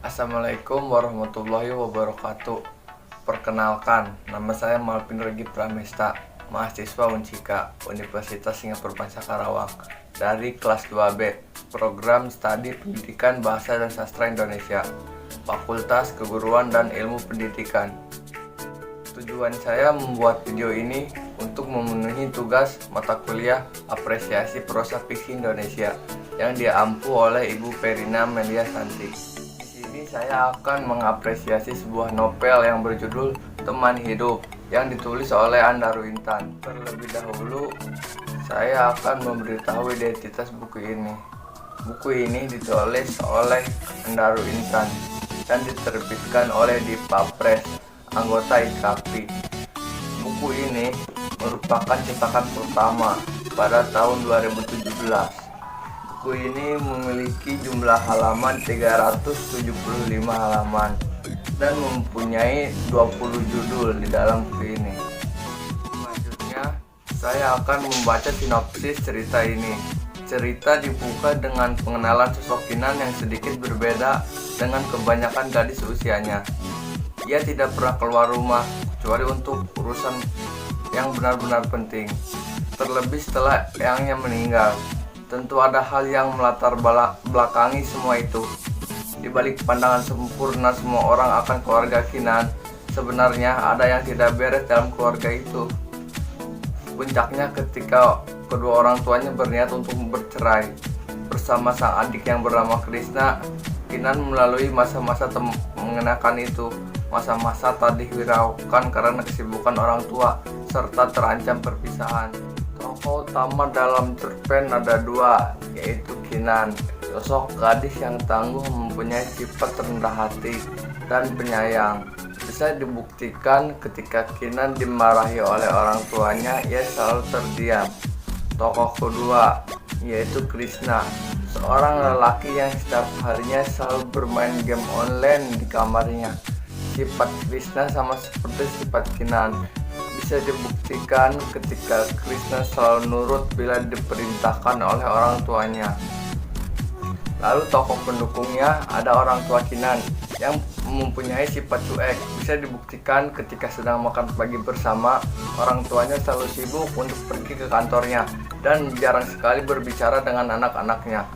Assalamualaikum warahmatullahi wabarakatuh. Perkenalkan, nama saya Malvin Regi Pramesta, mahasiswa Unsika, Universitas Singapura Bangsa Karawang, dari kelas 2B, Program Studi Pendidikan Bahasa dan Sastra Indonesia, Fakultas Keguruan dan Ilmu Pendidikan. Tujuan saya membuat video ini untuk memenuhi tugas mata kuliah Apresiasi Prosa Fiksi Indonesia yang diampu oleh Ibu Perina Melia Santi. Saya akan mengapresiasi sebuah novel yang berjudul Teman Hidup yang ditulis oleh Andaru Intan. Terlebih dahulu, saya akan memberitahu identitas buku ini. Buku ini ditulis oleh Andaru Intan dan diterbitkan oleh Dipa Press, anggota IKAPI. Buku ini merupakan cetakan pertama pada tahun 2017. Buku ini memiliki jumlah halaman 375 halaman dan mempunyai 20 judul di dalam buku ini. Selanjutnya, saya akan membaca sinopsis cerita ini. Cerita dibuka dengan pengenalan sosok Kinan yang sedikit berbeda dengan kebanyakan gadis usianya. Ia tidak pernah keluar rumah kecuali untuk urusan yang benar-benar penting. Terlebih setelah eyangnya meninggal. Tentu ada hal yang melatar belakangi semua itu. Di balik pandangan sempurna semua orang akan keluarga Kinan, sebenarnya ada yang tidak beres dalam keluarga itu. Puncaknya ketika kedua orang tuanya berniat untuk bercerai. Bersama sang adik yang bernama Krishna, Kinan melalui masa-masa mengenakan itu. Masa-masa tak dihiraukan karena kesibukan orang tua serta terancam perpisahan. Tokoh utama dalam cerpen ada dua, yaitu Kinan, sosok gadis yang tangguh, mempunyai sifat rendah hati dan penyayang. Bisa dibuktikan ketika Kinan dimarahi oleh orang tuanya, ia selalu terdiam. Tokoh kedua yaitu Krishna, seorang lelaki yang setiap harinya selalu bermain game online di kamarnya. Sifat Krishna sama seperti sifat Kinan. Bisa dibuktikan ketika Krishna selalu nurut bila diperintahkan oleh orang tuanya. Lalu tokoh pendukungnya ada orang tua Kinan yang mempunyai sifat cuek. Bisa dibuktikan ketika sedang makan pagi bersama, orang tuanya selalu sibuk untuk pergi ke kantornya dan jarang sekali berbicara dengan anak-anaknya.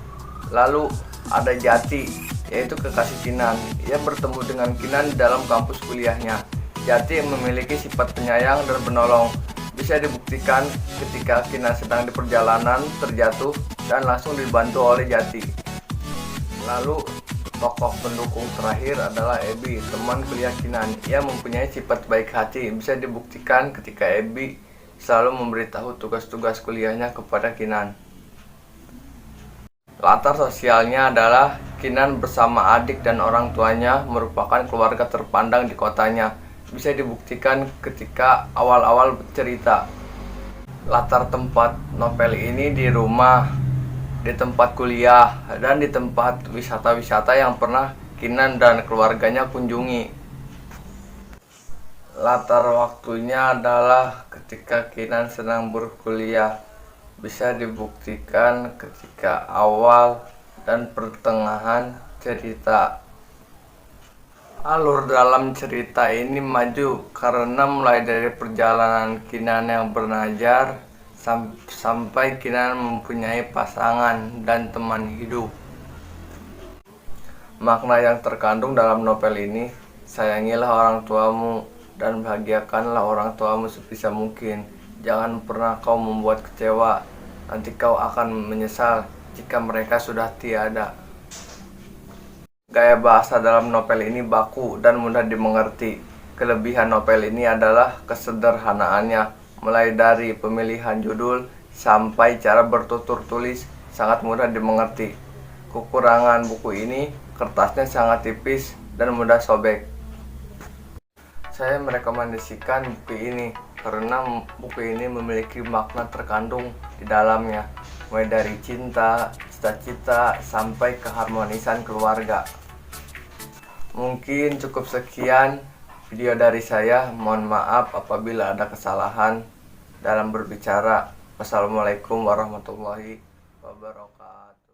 Lalu ada Jati, yaitu kekasih Kinan. Ia bertemu dengan Kinan dalam kampus kuliahnya. Jati memiliki sifat penyayang dan penolong. Bisa dibuktikan ketika Kinan sedang di perjalanan terjatuh dan langsung dibantu oleh Jati. Lalu tokoh pendukung terakhir adalah Ebi, teman kuliah Kinan. Ia mempunyai sifat baik hati. Bisa dibuktikan ketika Ebi selalu memberitahu tugas-tugas kuliahnya kepada Kinan. Latar sosialnya adalah Kinan bersama adik dan orang tuanya merupakan keluarga terpandang di kotanya. Bisa dibuktikan ketika awal-awal cerita. Latar tempat novel ini di rumah, di tempat kuliah, dan di tempat wisata-wisata yang pernah Kinan dan keluarganya kunjungi. Latar waktunya adalah ketika Kinan sedang berkuliah. Bisa dibuktikan ketika awal dan pertengahan cerita. Alur dalam cerita ini maju karena mulai dari perjalanan Kinan yang belajar sampai Kinan mempunyai pasangan dan teman hidup. Makna yang terkandung dalam novel ini, sayangilah orang tuamu dan bahagiakanlah orang tuamu sebisa mungkin. Jangan pernah kau membuat kecewa, nanti kau akan menyesal jika mereka sudah tiada. Gaya bahasa dalam novel ini baku dan mudah dimengerti. Kelebihan novel ini adalah kesederhanaannya, mulai dari pemilihan judul sampai cara bertutur tulis sangat mudah dimengerti. Kekurangan buku ini, kertasnya sangat tipis dan mudah sobek. Saya merekomendasikan buku ini karena buku ini memiliki makna terkandung di dalamnya, mulai dari cinta, cita-cita, sampai keharmonisan keluarga. Mungkin cukup sekian video dari saya. Mohon maaf apabila ada kesalahan dalam berbicara. Wassalamualaikum warahmatullahi wabarakatuh.